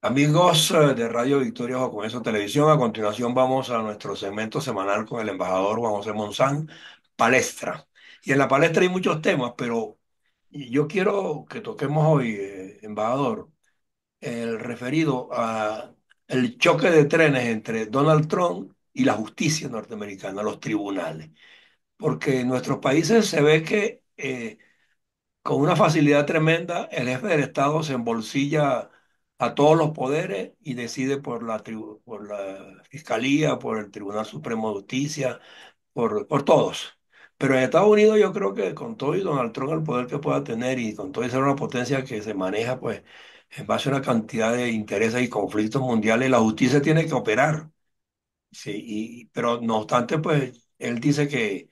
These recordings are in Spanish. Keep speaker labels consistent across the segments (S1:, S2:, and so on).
S1: Amigos de Radio Victoria Bajo Comienzo Televisión, a continuación vamos a nuestro segmento semanal con el embajador Juan José Monzán, Palestra. Y en la palestra hay muchos temas, pero yo quiero que toquemos hoy, embajador, el referido a el choque de trenes entre Donald Trump y la justicia norteamericana, los tribunales. Porque en nuestros países se ve que con una facilidad tremenda, el jefe del Estado se embolsilla a todos los poderes y decide por la Fiscalía, por el Tribunal Supremo de Justicia, por todos. Pero en Estados Unidos yo creo que con todo y Donald Trump el poder que pueda tener y con todo y ser una potencia que se maneja pues en base a una cantidad de intereses y conflictos mundiales, la justicia tiene que operar. Sí, pero no obstante pues él dice que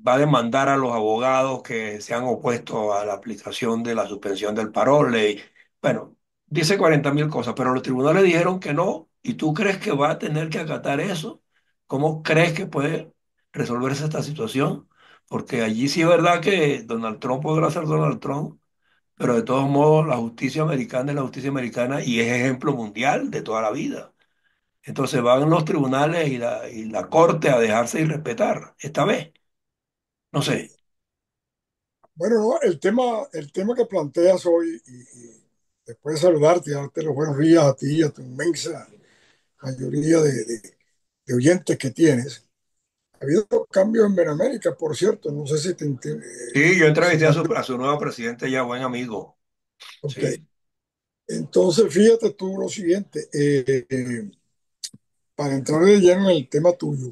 S1: va a demandar a los abogados que se han opuesto a la aplicación de la suspensión del parole. Bueno, dice 40.000 cosas, pero los tribunales dijeron que no. ¿Y tú crees que va a tener que acatar eso? ¿Cómo crees que puede resolverse esta situación? Porque allí sí es verdad que Donald Trump podrá ser Donald Trump, pero de todos modos la justicia americana es la justicia americana y es ejemplo mundial de toda la vida. Entonces van los tribunales y la corte a dejarse irrespetar esta vez. No sé.
S2: Bueno, no, el tema que planteas hoy, y después de saludarte y darte los buenos días a ti y a tu inmensa mayoría de oyentes que tienes, ha habido cambios en Benamérica, por cierto, no sé
S1: Sí, yo
S2: si
S1: entrevisté a
S2: has
S1: su,
S2: visto.
S1: a su nuevo presidente ya, buen amigo.
S2: Ok,
S1: Sí.
S2: entonces fíjate tú lo siguiente, para entrar de lleno en el tema tuyo,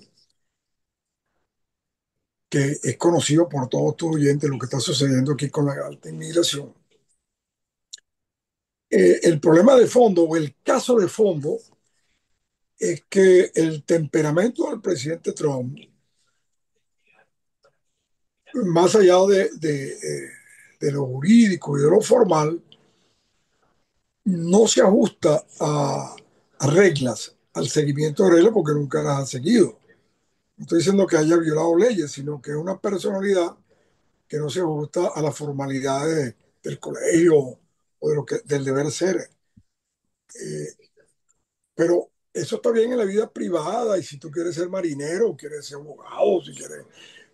S2: que es conocido por todos tus oyentes, lo que está sucediendo aquí con la alta inmigración. El problema de fondo o el caso de fondo es que el temperamento del presidente Trump, más allá de lo jurídico y de lo formal, no se ajusta a reglas, al seguimiento de reglas, porque nunca las ha seguido. No estoy diciendo que haya violado leyes, sino que es una personalidad que no se ajusta a las formalidades del colegio o del deber ser. Eh, pero eso está bien en la vida privada, y si tú quieres ser marinero, quieres ser abogado, si quieres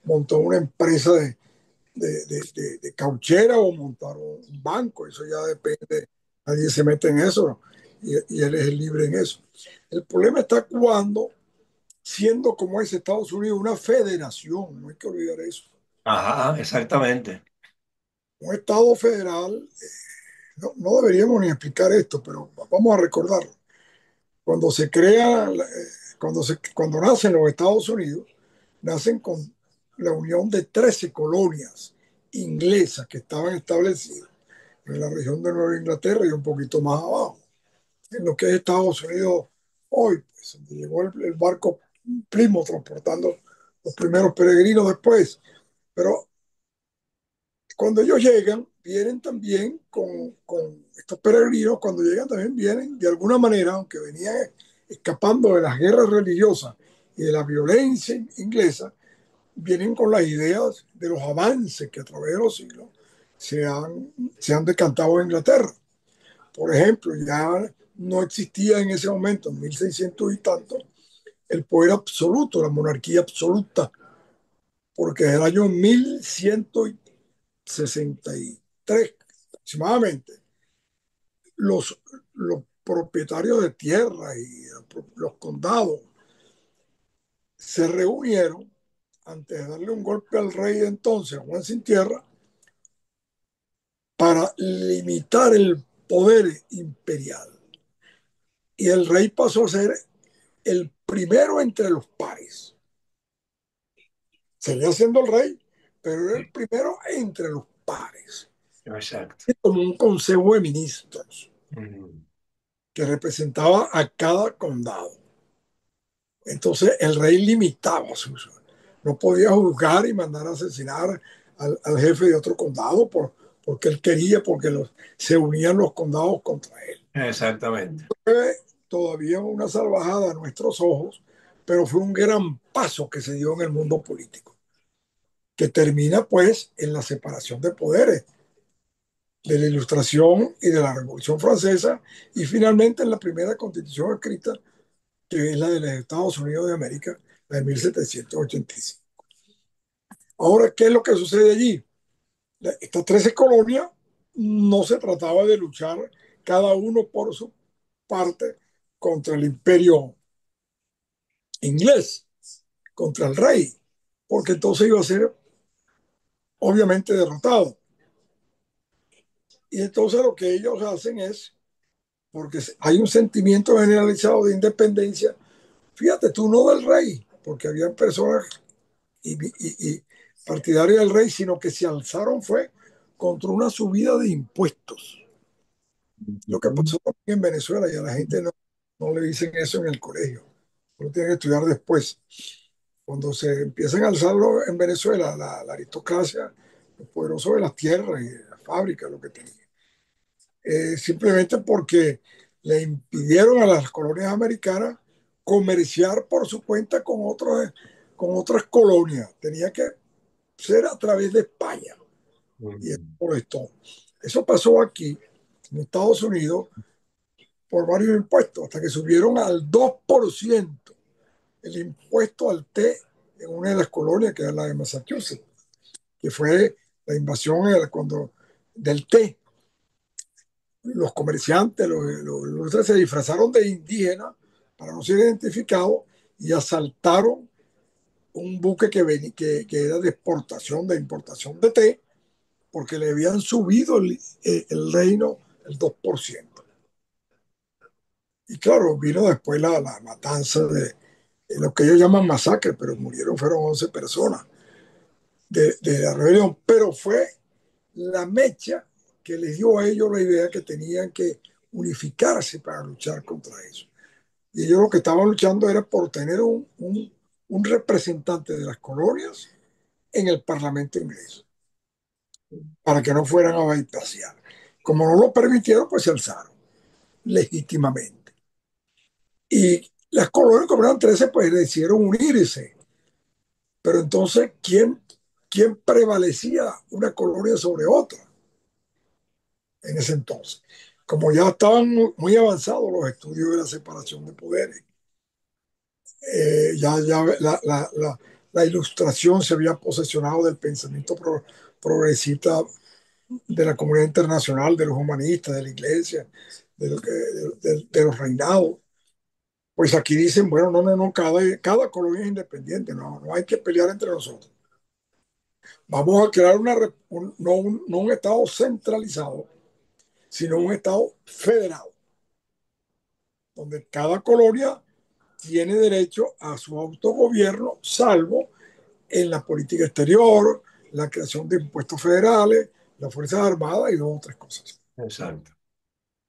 S2: montar una empresa de cauchera o montar un banco, eso ya depende, nadie se mete en eso, y él es libre en eso. El problema está cuando, siendo como es Estados Unidos una federación, no hay que olvidar eso,
S1: Ajá, exactamente.
S2: un Estado federal, no deberíamos ni explicar esto, pero vamos a recordarlo. Cuando se crea, cuando nacen los Estados Unidos, nacen con la unión de 13 colonias inglesas que estaban establecidas en la región de Nueva Inglaterra y un poquito más abajo, en lo que es Estados Unidos hoy, pues, donde llegó el barco Plymouth transportando los primeros peregrinos después. Pero cuando ellos llegan, vienen también con estos peregrinos, cuando llegan también vienen de alguna manera, aunque venían escapando de las guerras religiosas y de la violencia inglesa, vienen con las ideas de los avances que a través de los siglos se han decantado en Inglaterra. Por ejemplo, ya no existía en ese momento, en 1600 y tanto, el poder absoluto, la monarquía absoluta, porque en el año 1163 aproximadamente, los, los propietarios de tierra y los condados se reunieron antes de darle un golpe al rey de entonces, Juan Sin Tierra, para limitar el poder imperial. Y el rey pasó a ser el primero entre los pares. Seguía siendo el rey, pero era el primero entre los pares.
S1: Exacto.
S2: Como un consejo de ministros
S1: Ujú.
S2: que representaba a cada condado. Entonces el rey limitaba sus... No podía juzgar y mandar a asesinar al jefe de otro condado porque él quería, porque se unían los condados contra él.
S1: Exactamente.
S2: Fue todavía una salvajada a nuestros ojos, pero fue un gran paso que se dio en el mundo político, que termina pues en la separación de poderes. de la Ilustración y de la Revolución Francesa, y finalmente en la primera constitución escrita, que es la de los Estados Unidos de América, la de 1785. Ahora, ¿qué es lo que sucede allí? Estas 13 colonias no se trataba de luchar cada uno por su parte contra el imperio inglés, contra el rey, porque entonces iba a ser obviamente derrotado. Y entonces lo que ellos hacen es, porque hay un sentimiento generalizado de independencia, fíjate tú, no del rey, porque había personas y partidarios del rey, sino que se alzaron fue contra una subida de impuestos. Lo que pasó también en Venezuela, y a la gente no le dicen eso en el colegio, lo tienen que estudiar después. Cuando se empiezan a alzarlo en Venezuela, la aristocracia, los poderosos de las tierras y de las fábricas, lo que tenían, simplemente porque le impidieron a las colonias americanas comerciar por su cuenta con otras colonias. Tenía que ser a través de España. Y eso molestó. Eso pasó aquí, en Estados Unidos, por varios impuestos, hasta que subieron al 2% el impuesto al té en una de las colonias, que era la de Massachusetts, que fue la invasión cuando, del té. Los comerciantes, los se disfrazaron de indígenas para no ser identificados y asaltaron un buque que era de exportación, de importación de té, porque le habían subido el reino el 2%. Y claro, vino después la matanza de lo que ellos llaman masacre, pero fueron 11 personas de la rebelión. Pero fue la mecha que les dio a ellos la idea que tenían que unificarse para luchar contra eso. Y ellos lo que estaban luchando era por tener un representante de las colonias en el Parlamento inglés, para que no fueran a bypassar. Como no lo permitieron, pues se alzaron legítimamente. Y las colonias, como eran 13, pues decidieron unirse. Pero entonces, ¿quién prevalecía una colonia sobre otra en ese entonces? Como ya estaban muy avanzados los estudios de la separación de poderes, ya la ilustración se había posesionado del pensamiento progresista de la comunidad internacional, de los humanistas, de la iglesia, de los reinados. Pues aquí dicen, bueno, no, cada colonia es independiente, no hay que pelear entre nosotros. Vamos a crear no un Estado centralizado, sino un Estado federado, donde cada colonia tiene derecho a su autogobierno, salvo en la política exterior, la creación de impuestos federales, las Fuerzas Armadas y dos o tres cosas.
S1: Exacto.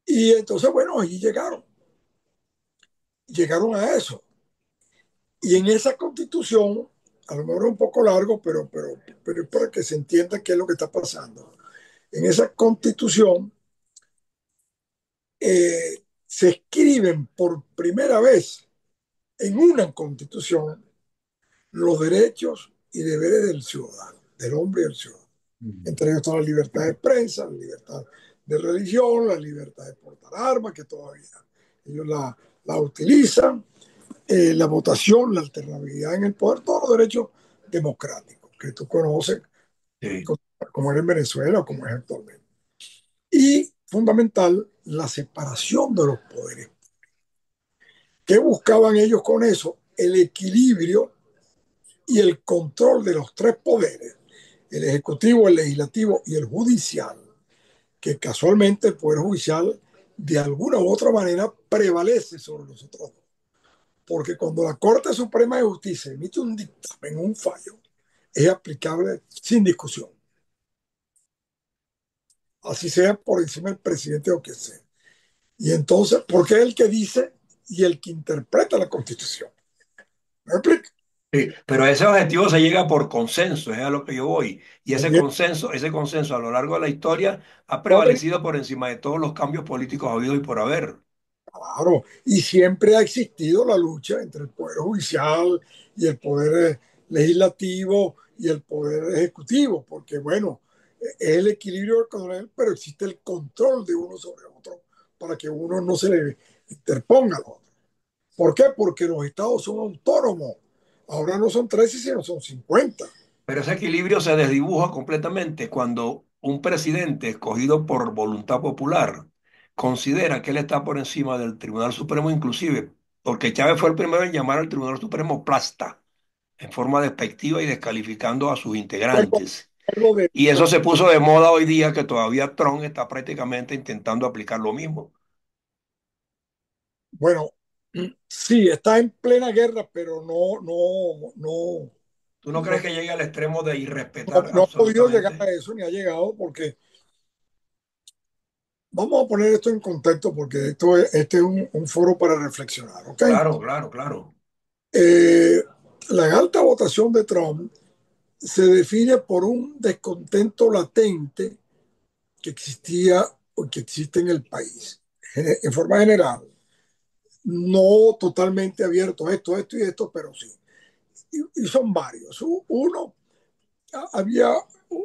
S2: Y entonces, bueno, allí llegaron a eso. Y en esa constitución, a lo mejor es un poco largo, pero es para que se entienda qué es lo que está pasando. En esa constitución se escriben por primera vez en una constitución los derechos y deberes del ciudadano, del hombre y del ciudadano. Entre ellos está la libertad de prensa, la libertad de religión, la libertad de portar armas, que todavía ellos la utilizan, la votación, la alternabilidad en el poder, todos los derechos democráticos que tú conoces,
S1: Sí,
S2: como era en Venezuela o como es actualmente. Y fundamental, la separación de los poderes. ¿Qué buscaban ellos con eso? El equilibrio y el control de los tres poderes, el ejecutivo, el legislativo y el judicial, que casualmente el poder judicial de alguna u otra manera prevalece sobre los otros dos. Porque cuando la Corte Suprema de Justicia emite un dictamen, un fallo, es aplicable sin discusión. Así sea por encima del presidente o que sea. Y entonces, ¿por qué es el que dice y el que interpreta la Constitución? ¿Me explico?
S1: sí, pero ese objetivo se llega por consenso, es a lo que yo voy. Y
S2: También,
S1: ese consenso a lo largo de la historia ha
S2: no ha venido,
S1: prevalecido por encima de todos los cambios políticos habidos y por haber.
S2: claro, y siempre ha existido la lucha entre el Poder Judicial y el Poder Legislativo y el Poder Ejecutivo, porque bueno, Es el equilibrio económico, pero existe el control de uno sobre otro para que uno no se le interponga al otro. ¿Por qué? Porque los estados son autónomos. Ahora no son 13, sino son 50.
S1: Pero ese equilibrio se desdibuja completamente cuando un presidente escogido por voluntad popular considera que él está por encima del Tribunal Supremo inclusive, porque Chávez fue el primero en llamar al Tribunal Supremo plasta, en forma despectiva y descalificando a sus
S2: Algo,
S1: integrantes.
S2: algo de
S1: Y
S2: eso.
S1: eso se puso de moda hoy día que todavía Trump está prácticamente intentando aplicar lo mismo.
S2: Bueno, sí, está en plena guerra, pero no,
S1: ¿Tú no crees que llegue al extremo de irrespetar
S2: no ha podido llegar a
S1: absolutamente?
S2: eso ni ha llegado porque vamos a poner esto en contexto porque este es un foro para reflexionar, ¿ok?
S1: Claro, claro, claro.
S2: Eh, la alta votación de Trump se define por un descontento latente que existía o que existe en el país, en forma general, no totalmente abierto esto y esto, pero sí. Y son varios. Uno, había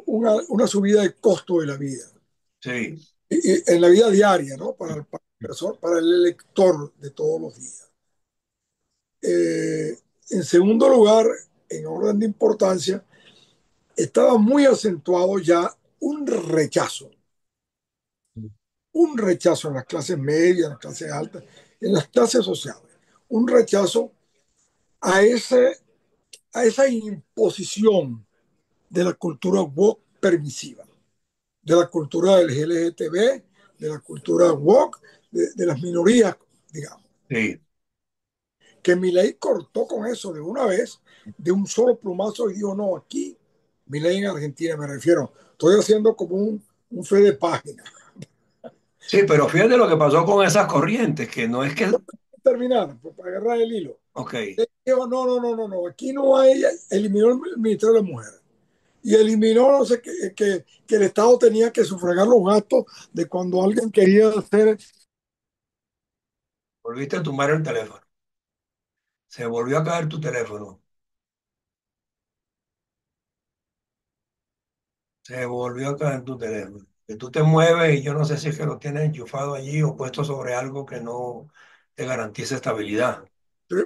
S2: una subida de costo de la vida,
S1: Sí,
S2: y en la vida diaria, ¿no? Para el elector de todos los días. En segundo lugar, en orden de importancia, estaba muy acentuado ya un rechazo en las clases medias, en las clases altas, en las clases sociales, un rechazo a, ese, a esa imposición de la cultura woke permisiva, de la cultura del LGTB, de la cultura woke, de las minorías, digamos.
S1: sí.
S2: Que Milei cortó con eso de una vez, de un solo plumazo, y dijo, no, aquí, Milei en Argentina me refiero, estoy haciendo como un fe de página.
S1: Sí, pero fíjate lo que pasó con esas corrientes, que no es que...
S2: Terminar, pues, para agarrar el hilo.
S1: Ok.
S2: Dijo, no, aquí no hay, eliminó el Ministerio de la Mujer y eliminó, no sé, que el Estado tenía que sufragar los gastos de cuando alguien quería hacer.
S1: Volviste a tumbar el teléfono. Se volvió a caer tu teléfono. Se volvió a caer tu teléfono. Que tú te mueves y yo no sé si es que lo tienes enchufado allí o puesto sobre algo que no te garantice estabilidad.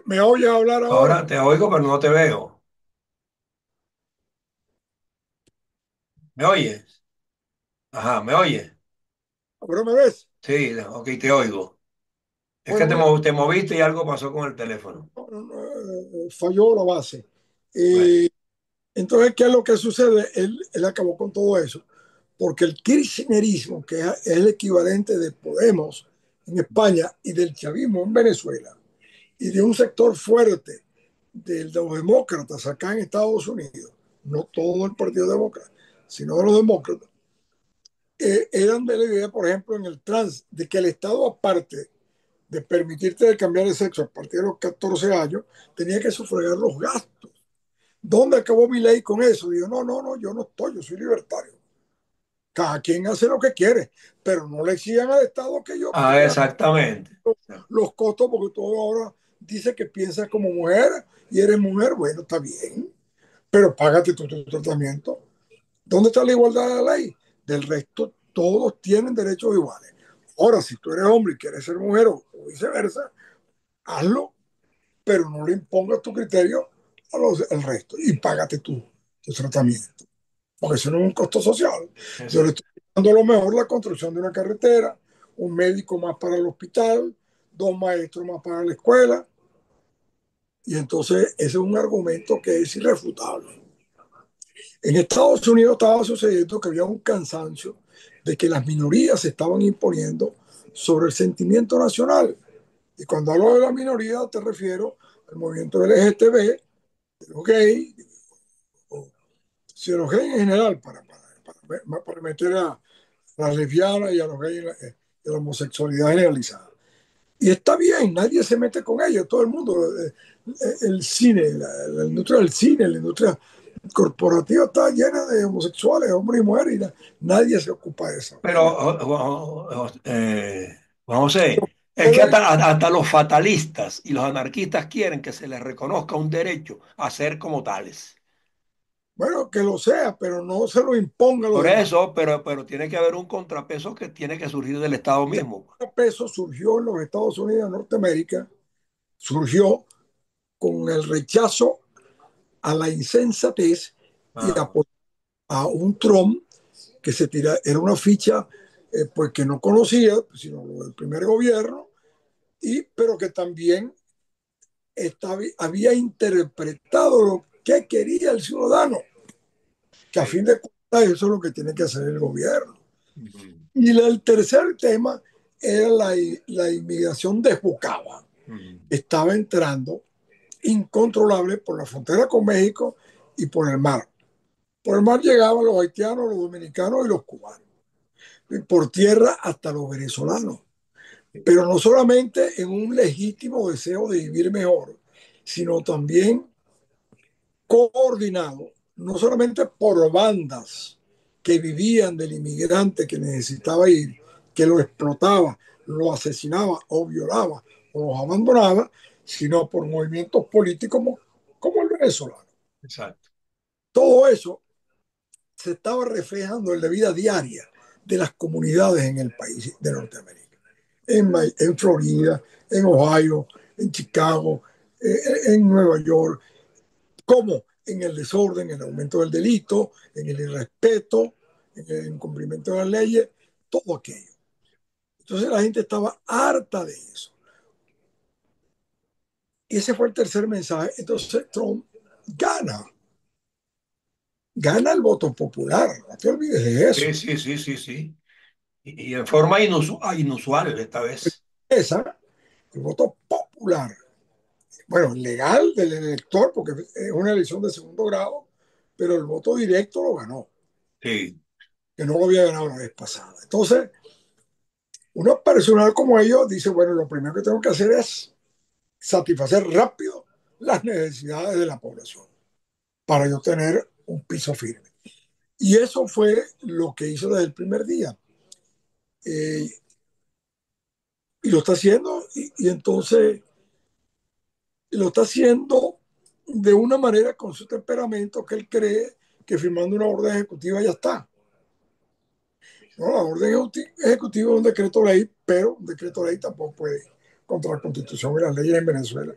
S2: ¿Me oyes hablar ahora?
S1: Ahora te oigo, pero no te veo. ¿Me oyes? Ajá, ¿me oyes?
S2: ¿Ahora me ves?
S1: Sí, ok, te oigo. Es que
S2: Bueno, mira,
S1: te moviste y algo pasó con el teléfono.
S2: falló la base.
S1: Bueno,
S2: Eh, entonces, ¿qué es lo que sucede? Él acabó con todo eso, porque el kirchnerismo, que es el equivalente de Podemos en España y del chavismo en Venezuela, y de un sector fuerte de los demócratas acá en Estados Unidos, no todo el Partido Demócrata, sino de los demócratas, eran de la idea, por ejemplo, en el trans, de que el Estado, aparte de permitirte cambiar de sexo a partir de los 14 años, tenía que sufragar los gastos. ¿Dónde acabó mi ley con eso? Digo, no, yo no estoy, yo soy libertario. Cada quien hace lo que quiere, pero no le exigan al Estado que yo
S1: ah,
S2: crea
S1: exactamente.
S2: los costos, porque todo ahora dice que piensas como mujer y eres mujer, bueno, está bien, pero págate tu tratamiento. ¿Dónde está la igualdad de la ley? Del resto, todos tienen derechos iguales. Ahora, si tú eres hombre y quieres ser mujer o viceversa, hazlo, pero no le impongas tu criterio al resto y págate tu tratamiento, porque eso no es un costo social. Yo le
S1: Exacto.
S2: estoy dando a lo mejor la construcción de una carretera, un médico más para el hospital, dos maestros más para la escuela, y entonces ese es un argumento que es irrefutable. En Estados Unidos estaba sucediendo que había un cansancio de que las minorías se estaban imponiendo sobre el sentimiento nacional. Y cuando hablo de la minoría, te refiero al movimiento LGTB, de los gays, o si de los gays en general, para meter a las lesbianas y a los gays y a la homosexualidad generalizada. Y está bien, nadie se mete con ellos, todo el mundo, el cine, la industria del cine, la industria corporativa está llena de homosexuales, hombres y mujeres, y nadie se ocupa de esa
S1: Pero,
S2: vaina.
S1: Juan José, es que hasta los fatalistas y los anarquistas quieren que se les reconozca un derecho a ser como tales.
S2: Bueno, que lo sea, pero no se lo imponga a los
S1: Por
S2: demás.
S1: eso, pero tiene que haber un contrapeso que tiene que surgir del Estado
S2: Y
S1: mismo.
S2: el peso surgió en los Estados Unidos de Norteamérica, surgió con el rechazo a la insensatez y
S1: Ah,
S2: a un Trump que se tira, era una ficha pues que no conocía, sino lo del primer gobierno, pero que también había interpretado lo que quería el ciudadano, que a
S1: sí.
S2: fin de cuentas eso es lo que tiene que hacer el gobierno.
S1: Ujú,
S2: Y el tercer tema era la inmigración desbocada.
S1: ujú.
S2: Estaba entrando incontrolable por la frontera con México y por el mar. Por el mar llegaban los haitianos, los dominicanos y los cubanos. Y por tierra hasta los venezolanos. Pero no solamente en un legítimo deseo de vivir mejor, sino también coordinado, no solamente por bandas que vivían del inmigrante que necesitaba ir, que lo explotaba, lo asesinaba o violaba o los abandonaba, sino por movimientos políticos como el venezolano.
S1: Exacto.
S2: Todo eso se estaba reflejando en la vida diaria de las comunidades en el país de Norteamérica, en Florida, en Ohio, en Chicago, en Nueva York, como en el desorden, en el aumento del delito, en el irrespeto, en el incumplimiento de las leyes, todo aquello. Entonces la gente estaba harta de eso. Y ese fue el tercer mensaje. Entonces Trump gana, gana el voto popular. No te olvides de
S1: Sí,
S2: eso.
S1: sí, sí, sí, sí. Y en forma inusual esta vez.
S2: Esa, el voto popular. Bueno, legal del elector, porque es una elección de segundo grado, pero el voto directo lo ganó,
S1: Sí.
S2: que no lo había ganado la vez pasada. Entonces, uno personal como ellos dice, bueno, lo primero que tengo que hacer es satisfacer rápido las necesidades de la población para yo tener un piso firme. Y eso fue lo que hizo desde el primer día. Eh, y lo está haciendo, y entonces lo está haciendo de una manera con su temperamento que él cree que firmando una orden ejecutiva ya está. No, la orden ejecutiva es un decreto ley, pero un decreto ley tampoco puede contra la constitución y las leyes en Venezuela.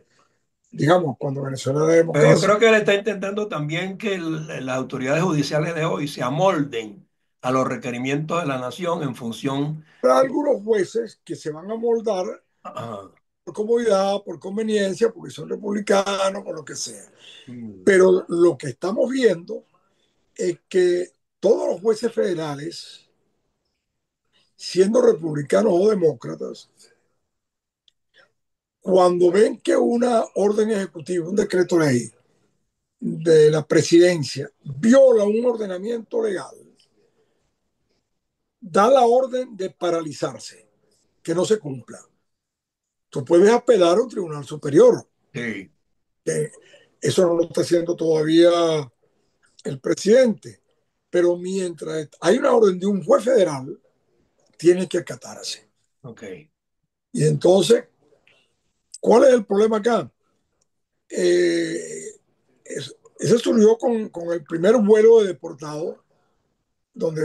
S2: Digamos, cuando Venezuela era
S1: Pero yo
S2: democracia.
S1: creo que él está intentando también que las autoridades judiciales de hoy se amolden a los requerimientos de la nación en función.
S2: Habrá algunos jueces que se van a moldar
S1: Ah,
S2: por comodidad, por conveniencia, porque son republicanos, por lo que sea.
S1: mm,
S2: Pero lo que estamos viendo es que todos los jueces federales, siendo republicanos o demócratas, cuando ven que una orden ejecutiva, un decreto ley de la presidencia viola un ordenamiento legal, da la orden de paralizarse, que no se cumpla. Tú puedes apelar a un tribunal superior,
S1: sí,
S2: que eso no lo está haciendo todavía el presidente, pero mientras hay una orden de un juez federal, tiene que acatarse.
S1: ok.
S2: Y entonces, ¿cuál es el problema acá? Eh, ese surgió con el primer vuelo de deportados donde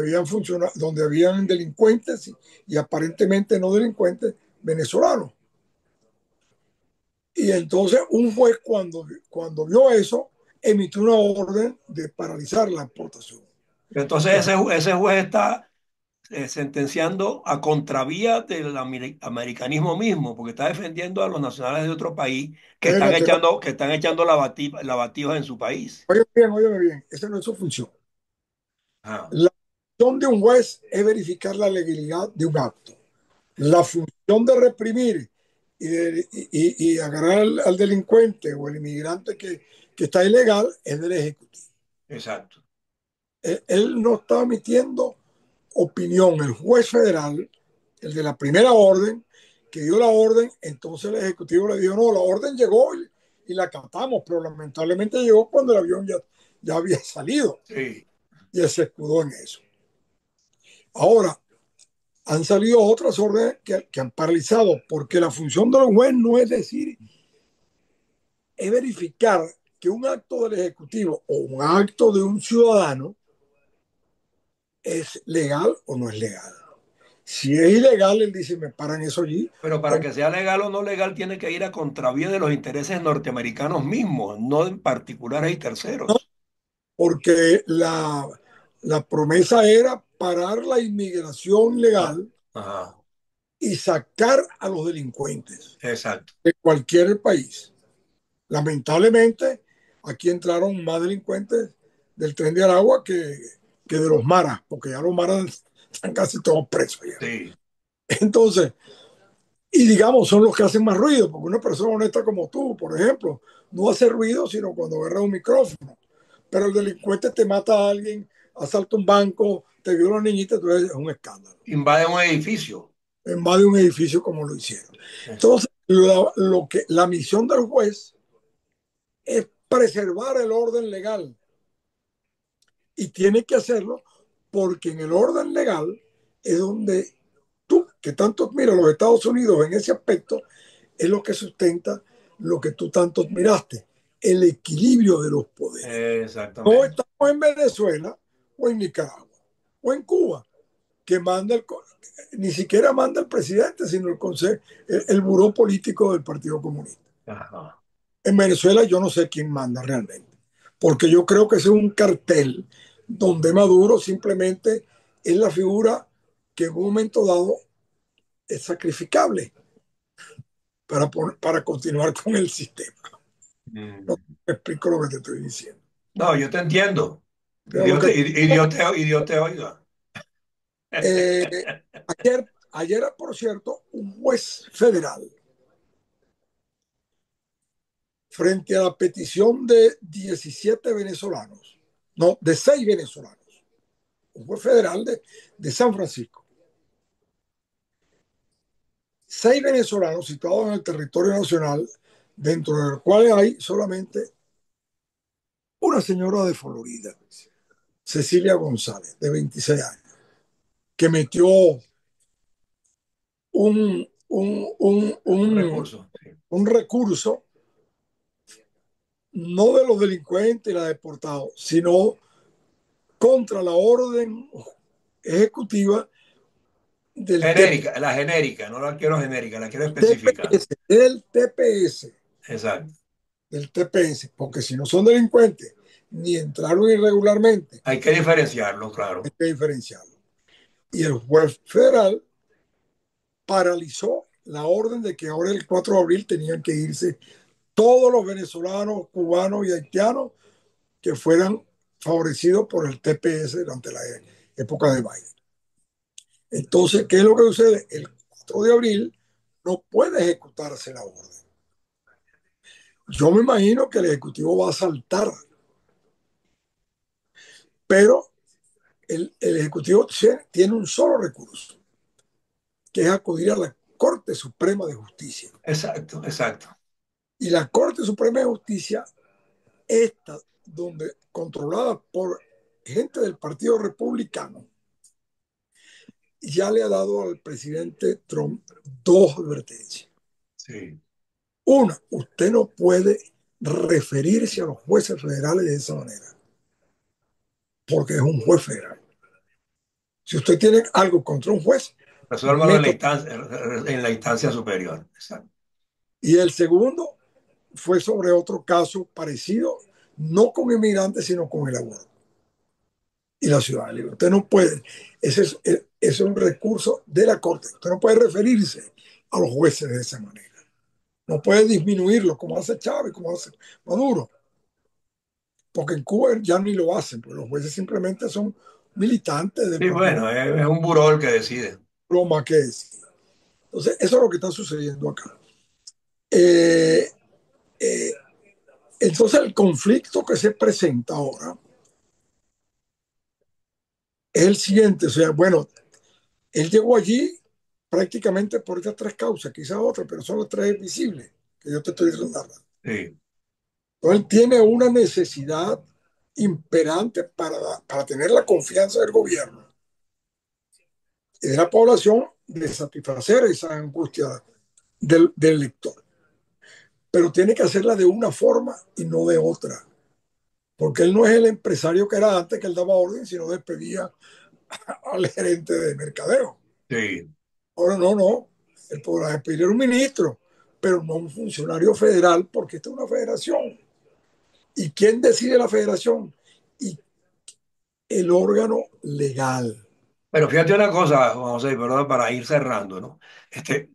S2: habían delincuentes y aparentemente no delincuentes venezolanos. Y entonces un juez cuando vio eso emitió una orden de paralizar la exportación.
S1: Entonces
S2: Que
S1: ese juez está sentenciando a contravía del americanismo mismo, porque está defendiendo a los nacionales de otro país
S2: espérate,
S1: que están echando lavativas en su país.
S2: óyeme bien, esa no es su función.
S1: Ah,
S2: La función de un juez es verificar la legalidad de un acto. La función de reprimir y agarrar al delincuente o el inmigrante que está ilegal es del Ejecutivo.
S1: exacto.
S2: Él no está emitiendo opinión. El juez federal, el de la primera orden, que dio la orden, entonces el Ejecutivo le dijo, no, la orden llegó y la acatamos, pero lamentablemente llegó cuando el avión ya había salido
S1: Sí.
S2: y él se escudó en eso. Ahora, han salido otras órdenes que han paralizado, porque la función del juez no es decir, es verificar que un acto del Ejecutivo o un acto de un ciudadano es legal o no es legal. Si es ilegal, él dice, me paran eso allí,
S1: Pero para que sea legal o no legal, tiene que ir a contravía de los intereses norteamericanos mismos, no en particulares y terceros.
S2: porque la promesa era parar la inmigración
S1: Ah,
S2: legal
S1: ajá,
S2: y sacar a los delincuentes
S1: exacto.
S2: de cualquier país. Lamentablemente, aquí entraron más delincuentes del Tren de Aragua que de los maras, porque ya los maras están casi todos presos ya.
S1: Sí,
S2: Entonces, y digamos, son los que hacen más ruido, porque una persona honesta como tú, por ejemplo, no hace ruido sino cuando agarra un micrófono. Pero el delincuente te mata a alguien, asalta un banco, te viola a una niñita, entonces es un escándalo.
S1: invade un edificio.
S2: En más de un edificio como lo hicieron.
S1: Exacto.
S2: Entonces, la misión del juez es preservar el orden legal y tiene que hacerlo porque en el orden legal es donde tú, que tanto admiras a los Estados Unidos en ese aspecto, es lo que sustenta lo que tú tanto admiraste, el equilibrio de los poderes. No
S1: Exactamente.
S2: estamos en Venezuela o en Nicaragua o en Cuba, que manda ni siquiera manda el presidente, sino el consejo, el buró político del Partido Comunista.
S1: Ajá.
S2: En Venezuela yo no sé quién manda realmente, porque yo creo que ese es un cartel donde Maduro simplemente es la figura que en un momento dado es sacrificable para continuar con el sistema. No
S1: Mm.
S2: me explico lo que te estoy diciendo.
S1: No, yo te entiendo. Y
S2: Pero lo
S1: Dios te,
S2: que,
S1: y Dios te oiga.
S2: eh, ayer, por cierto, un juez federal, frente a la petición de 17 venezolanos, no, de 6 venezolanos, un juez federal de San Francisco, 6 venezolanos situados en el territorio nacional, dentro del cual hay solamente una señora de Florida, Cecilia González, de 26 años, que metió un, un, un,
S1: Un
S2: un,
S1: recurso. Sí.
S2: un recurso, no de los delincuentes y la deportados, sino contra la orden ejecutiva del
S1: Genérica, la genérica, no la quiero genérica, la quiero específica.
S2: TPS, del TPS,
S1: Exacto.
S2: del TPS, porque si no son delincuentes ni entraron irregularmente,
S1: Hay que diferenciarlo,
S2: hay
S1: claro.
S2: que diferenciarlo. Y el juez federal paralizó la orden de que ahora el 4 de abril tenían que irse todos los venezolanos, cubanos y haitianos que fueran favorecidos por el TPS durante la época de Biden. Entonces, ¿qué es lo que sucede? El 4 de abril no puede ejecutarse la orden. Yo me imagino que el Ejecutivo va a saltar, pero el Ejecutivo tiene un solo recurso, que es acudir a la Corte Suprema de Justicia.
S1: Exacto, exacto.
S2: Y la Corte Suprema de Justicia, esta, donde controlada por gente del Partido Republicano, ya le ha dado al presidente Trump dos advertencias.
S1: Sí.
S2: Una, usted no puede referirse a los jueces federales de esa manera, porque es un juez federal. Si usted tiene algo contra un juez,
S1: Resuélvalo
S2: método.
S1: en la instancia superior. Exacto.
S2: Y el segundo fue sobre otro caso parecido, no con inmigrantes, sino con el aborto y la ciudadanía. Usted no puede, ese es un recurso de la Corte. Usted no puede referirse a los jueces de esa manera. No puede disminuirlo como hace Chávez, como hace Maduro, porque en Cuba ya ni lo hacen, porque los jueces simplemente son militantes del
S1: Sí,
S2: partido
S1: bueno, es un buró el que decide.
S2: Roma que es. Entonces, eso es lo que está sucediendo acá. Eh, eh, entonces, el conflicto que se presenta ahora es el siguiente, o sea, bueno, él llegó allí prácticamente por estas tres causas, quizás otras, pero son las tres visibles que yo te estoy narrando.
S1: Sí.
S2: Entonces, él tiene una necesidad imperante para tener la confianza del gobierno y de la población de satisfacer esa angustia del lector. pero tiene que hacerla de una forma y no de otra, porque él no es el empresario que era antes, que él daba orden, sino despedía al gerente de mercadeo.
S1: Sí.
S2: Ahora no, no, él podrá despedir a un ministro, pero no un funcionario federal, porque esta es una federación. ¿Y quién decide la federación? Y el órgano legal.
S1: Pero fíjate una cosa, Juan José, perdón, para ir cerrando, ¿no?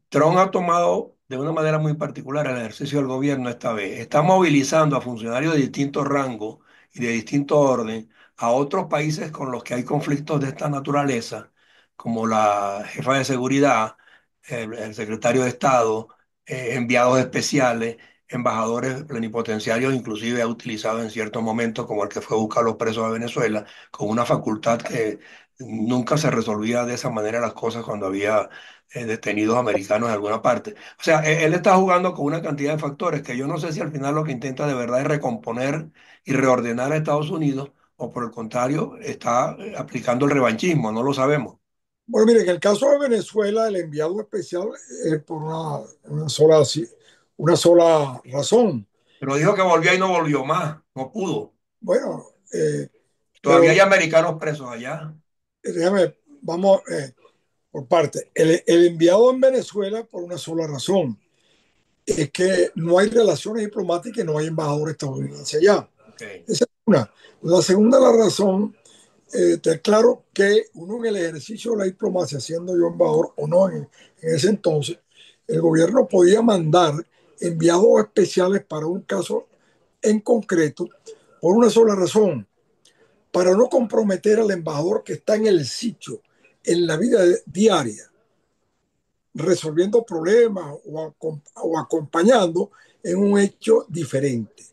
S1: Trump ha tomado de una manera muy particular el ejercicio del gobierno esta vez. Está movilizando a funcionarios de distintos rangos y de distinto orden a otros países con los que hay conflictos de esta naturaleza, como la jefa de seguridad, el secretario de Estado, enviados especiales, embajadores plenipotenciarios, inclusive ha utilizado en ciertos momentos, como el que fue a buscar a los presos de Venezuela, con una facultad que nunca se resolvía de esa manera las cosas cuando había detenidos americanos en alguna parte. O sea, él está jugando con una cantidad de factores que yo no sé si al final lo que intenta de verdad es recomponer y reordenar a Estados Unidos o por el contrario está aplicando el revanchismo, no lo sabemos.
S2: Bueno, mire, en el caso de Venezuela, el enviado especial es por una sola razón.
S1: Pero dijo que volvía y no volvió más, no pudo.
S2: Bueno,
S1: Todavía
S2: pero
S1: hay americanos presos allá.
S2: déjame, vamos por parte. El enviado en Venezuela por una sola razón. Es que no hay relaciones diplomáticas y no hay embajador estadounidense allá.
S1: Ok.
S2: Esa es una. La segunda, la razón, te aclaro que uno en el ejercicio de la diplomacia, siendo yo embajador o no en ese entonces, el gobierno podía mandar enviados especiales para un caso en concreto por una sola razón, para no comprometer al embajador que está en el sitio, en la vida diaria, resolviendo problemas o acompañando en un hecho diferente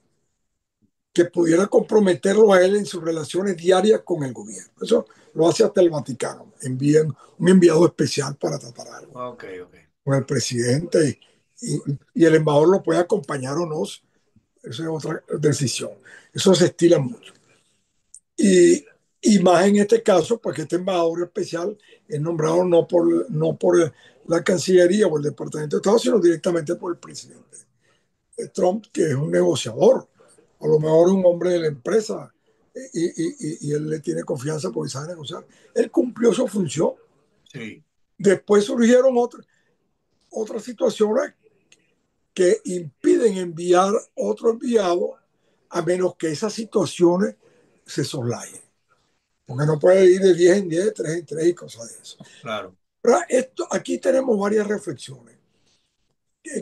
S2: que pudiera comprometerlo a él en sus relaciones diarias con el gobierno. Eso lo hace hasta el Vaticano. Envían un enviado especial para tratar algo
S1: Ok, ok.
S2: con el presidente y el embajador lo puede acompañar o no. Esa es otra decisión. Eso se estila mucho. Y, y más en este caso, pues que este embajador especial es nombrado no por la Cancillería o el Departamento de Estado, sino directamente por el presidente Trump, que es un negociador, a lo mejor un hombre de la empresa, y él le tiene confianza porque sabe negociar. Él cumplió su función.
S1: Sí,
S2: Después surgieron otras situaciones que impiden enviar otro enviado a menos que esas situaciones se soslayen. Porque no puede ir de 10 en 10, de 3 en 3 y cosas de eso.
S1: claro.
S2: Pero aquí tenemos varias reflexiones,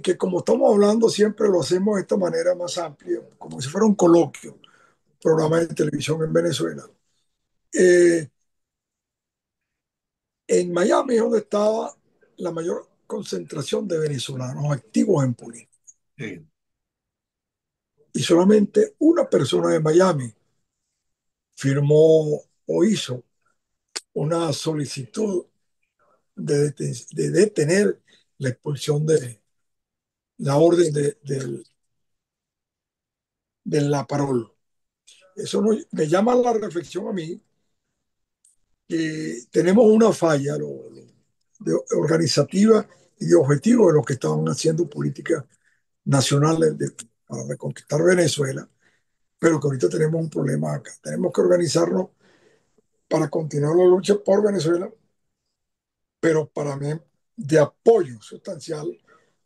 S2: que como estamos hablando siempre lo hacemos de esta manera más amplia, como si fuera un coloquio, un programa de televisión en Venezuela. Eh, en Miami es donde estaba la mayor concentración de venezolanos activos en política.
S1: Sí,
S2: Y solamente una persona de Miami firmó o hizo una solicitud de detener la expulsión de la orden de la parol. Eso no, me llama la reflexión a mí que tenemos una falla organizativa y de objetivo de los que estaban haciendo políticas nacionales para reconquistar Venezuela, pero que ahorita tenemos un problema acá. Tenemos que organizarnos para continuar la lucha por Venezuela, pero para mí de apoyo sustancial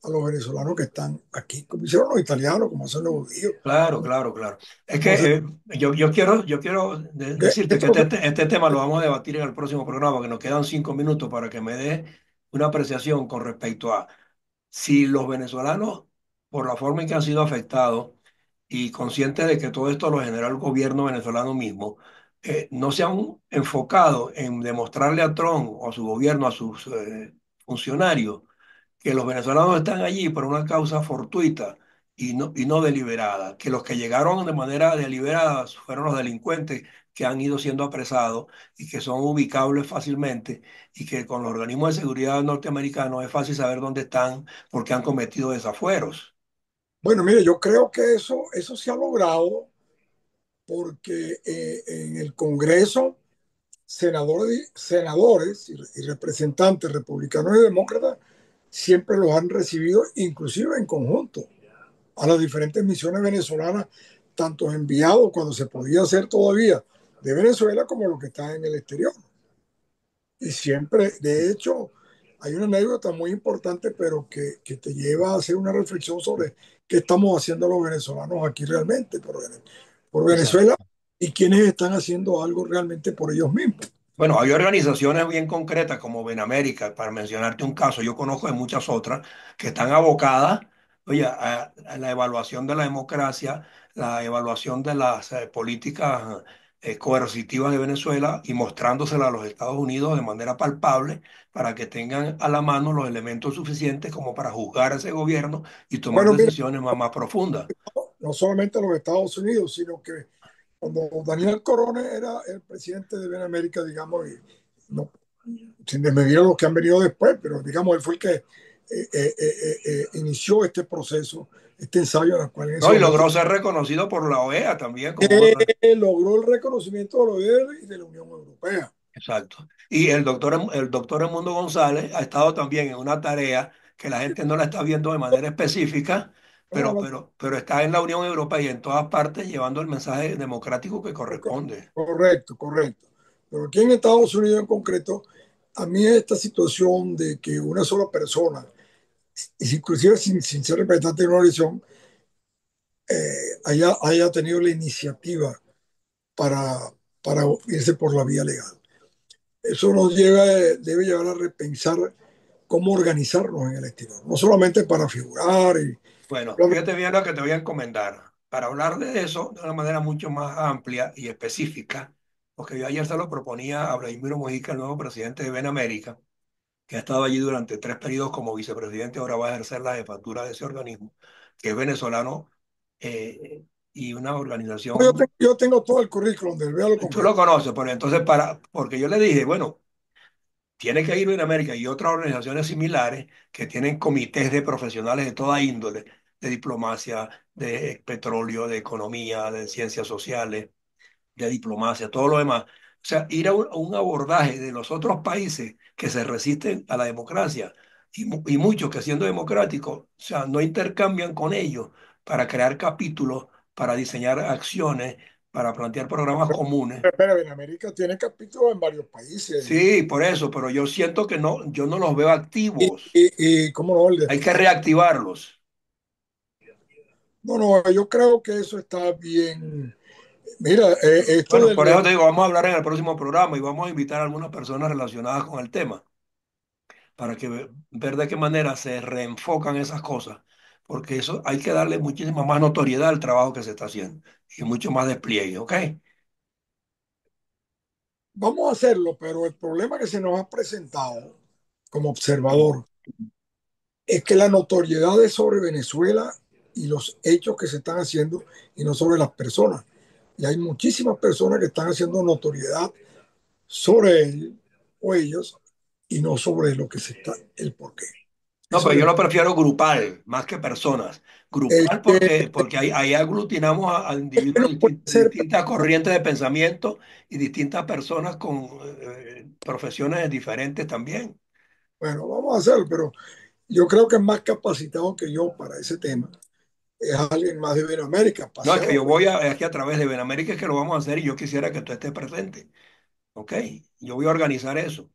S2: a los venezolanos que están aquí, como hicieron los italianos, como hacen los judíos,
S1: claro, claro, claro. Es
S2: como hacen,
S1: que yo quiero decirte que
S2: esto,
S1: este tema lo vamos a debatir en el próximo programa, que nos quedan 5 minutos para que me dé una apreciación con respecto a si los venezolanos, por la forma en que han sido afectados y conscientes de que todo esto lo generó el gobierno venezolano mismo, no se han enfocado en demostrarle a Trump o a su gobierno, a sus funcionarios, que los venezolanos están allí por una causa fortuita y no deliberada, que los que llegaron de manera deliberada fueron los delincuentes que han ido siendo apresados y que son ubicables fácilmente y que con los organismos de seguridad norteamericanos es fácil saber dónde están porque han cometido desafueros.
S2: bueno, mire, yo creo que eso se ha logrado porque en el Congreso senadores y representantes republicanos y demócratas siempre los han recibido, inclusive en conjunto. a las diferentes misiones venezolanas, tanto enviados cuando se podía hacer todavía de Venezuela como los que están en el exterior. Y siempre, de hecho, hay una anécdota muy importante, pero que te lleva a hacer una reflexión sobre qué estamos haciendo los venezolanos aquí realmente por Venezuela y quienes están haciendo algo realmente por ellos mismos.
S1: Bueno, hay organizaciones bien concretas como Benamérica, para mencionarte un caso, yo conozco de muchas otras que están abocadas, oye, a la evaluación de la democracia, la evaluación de las políticas coercitivas de Venezuela y mostrándoselas a los Estados Unidos de manera palpable para que tengan a la mano los elementos suficientes como para juzgar a ese gobierno y tomar
S2: Bueno, mira,
S1: decisiones más profundas.
S2: no solamente los Estados Unidos, sino que cuando Daniel Corona era el presidente de Benamérica, digamos, y no, sin desmedir a los que han venido después, pero digamos, él fue el que inició este proceso, este ensayo en el cual en ese
S1: No, y
S2: momento
S1: logró ser reconocido por la OEA también como
S2: logró el reconocimiento de la OEA y de la Unión Europea.
S1: exacto. Y el doctor Edmundo González ha estado también en una tarea que la gente no la está viendo de manera específica,
S2: Estamos hablando
S1: pero está en la Unión Europea y en todas partes llevando el mensaje democrático que corresponde.
S2: correcto, correcto. Pero aquí en Estados Unidos en concreto, a mí esta situación de que una sola persona, inclusive sin ser representante de una elección, haya tenido la iniciativa para, para irse por la vía legal. Eso nos lleva, debe llevar a repensar cómo organizarnos en el exterior, no solamente para figurar y
S1: Bueno,
S2: bla, bla.
S1: fíjate bien lo que te voy a encomendar. Para hablar de eso de una manera mucho más amplia y específica, porque yo ayer se lo proponía a Vladimiro Mujica, el nuevo presidente de Benamérica, que ha estado allí durante 3 periodos como vicepresidente, ahora va a ejercer la jefatura de ese organismo, que es venezolano y una organización,
S2: Yo tengo todo el currículum del véalo con
S1: tú lo
S2: calma.
S1: conoces, pero entonces porque yo le dije, bueno, tiene que ir en América y otras organizaciones similares que tienen comités de profesionales de toda índole, de diplomacia, de petróleo, de economía, de ciencias sociales de diplomacia, todo lo demás. O sea, ir a un abordaje de los otros países que se resisten a la democracia y muchos que siendo democráticos, o sea, no intercambian con ellos para crear capítulos, para diseñar acciones, para plantear programas comunes.
S2: Pero en América tiene capítulos en varios países.
S1: Sí, por eso, pero yo siento que no, yo no los veo activos.
S2: ¿Cómo no?
S1: Hay que reactivarlos.
S2: No, no, yo creo que eso está bien. Mira, esto
S1: Bueno,
S2: del
S1: por eso
S2: ver,
S1: te digo, vamos a hablar en el próximo programa y vamos a invitar a algunas personas relacionadas con el tema, para que ver de qué manera se reenfocan esas cosas, porque eso hay que darle muchísima más notoriedad al trabajo que se está haciendo y mucho más despliegue, ¿ok?
S2: vamos a hacerlo, pero el problema que se nos ha presentado como
S1: Mm.
S2: observador es que la notoriedad es sobre Venezuela y los hechos que se están haciendo y no sobre las personas. Y hay muchísimas personas que están haciendo notoriedad sobre él o ellos y no sobre lo que se está, el porqué.
S1: No,
S2: Eso
S1: pero
S2: es
S1: yo lo prefiero grupal, más que personas.
S2: el
S1: Grupal
S2: que
S1: porque ahí aglutinamos a individuos
S2: no puede
S1: de
S2: ser,
S1: distintas corrientes de pensamiento y distintas personas con profesiones diferentes también.
S2: bueno, vamos a hacerlo, pero yo creo que es más capacitado que yo para ese tema. Es alguien más de Iberoamérica,
S1: No, es que yo
S2: paseado.
S1: voy aquí a través de Benamérica es que lo vamos a hacer y yo quisiera que tú estés presente, ¿ok? Yo voy a organizar eso.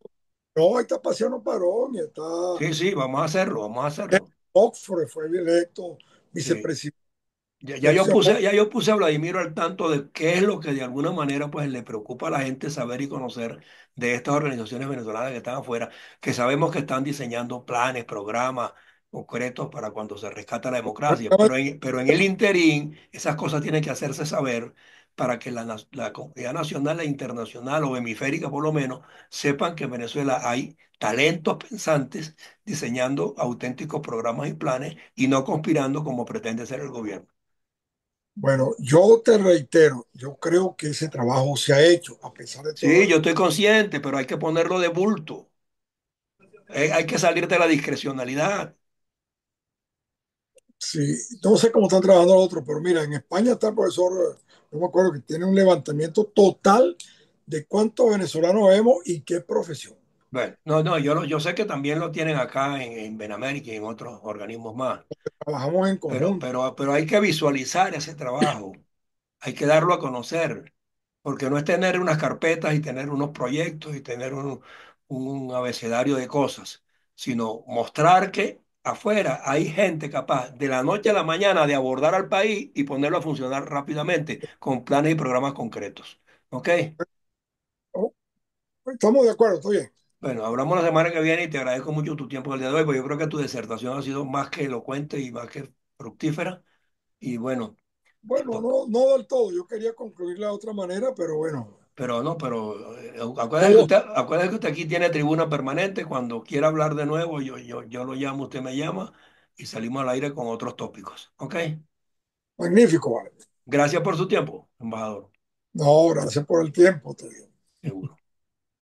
S2: No, ahí está paseando Parón y está
S1: Sí, sí, vamos a hacerlo, vamos a hacerlo.
S2: Oxford, fue electo
S1: Sí.
S2: vicepresidente.
S1: Ya yo puse a Vladimiro al tanto de qué es lo que de alguna manera pues le preocupa a la gente saber y conocer de estas organizaciones venezolanas que están afuera, que sabemos que están diseñando planes, programas concretos para cuando se rescata la democracia, pero en el interín esas cosas tienen que hacerse saber para que la comunidad nacional e internacional o hemisférica por lo menos sepan que en Venezuela hay talentos pensantes diseñando auténticos programas y planes y no conspirando como pretende ser el gobierno.
S2: Bueno, yo te reitero, yo creo que ese trabajo se ha hecho, a pesar de
S1: Sí,
S2: todo.
S1: yo estoy consciente, pero hay que ponerlo de bulto. Hay que salir de la discrecionalidad.
S2: Sí, no sé cómo están trabajando los otros, pero mira, en España está el profesor, no me acuerdo, que tiene un levantamiento total de cuántos venezolanos vemos y qué profesión.
S1: Bueno, no, no, yo sé que también lo tienen acá en Benamérica y en otros organismos más.
S2: trabajamos en
S1: pero,
S2: conjunto.
S1: pero, pero hay que visualizar ese trabajo, hay que darlo a conocer, porque no es tener unas carpetas y tener unos proyectos y tener un abecedario de cosas, sino mostrar que afuera hay gente capaz de la noche a la mañana de abordar al país y ponerlo a funcionar rápidamente con planes y programas concretos. ¿Ok?
S2: Oh, estamos de acuerdo, estoy bien.
S1: Bueno, hablamos la semana que viene y te agradezco mucho tu tiempo el día de hoy, porque yo creo que tu disertación ha sido más que elocuente y más que fructífera. Y bueno,
S2: Bueno,
S1: po-
S2: no del todo, yo quería concluirla de otra manera, pero bueno,
S1: pero no, pero
S2: todo,
S1: acuérdese que usted aquí tiene tribuna permanente. Cuando quiera hablar de nuevo, yo lo llamo, usted me llama y salimos al aire con otros tópicos. ¿Ok?
S2: magnífico, vale.
S1: Gracias por su tiempo, embajador.
S2: No, gracias por el tiempo, te digo.
S1: Seguro.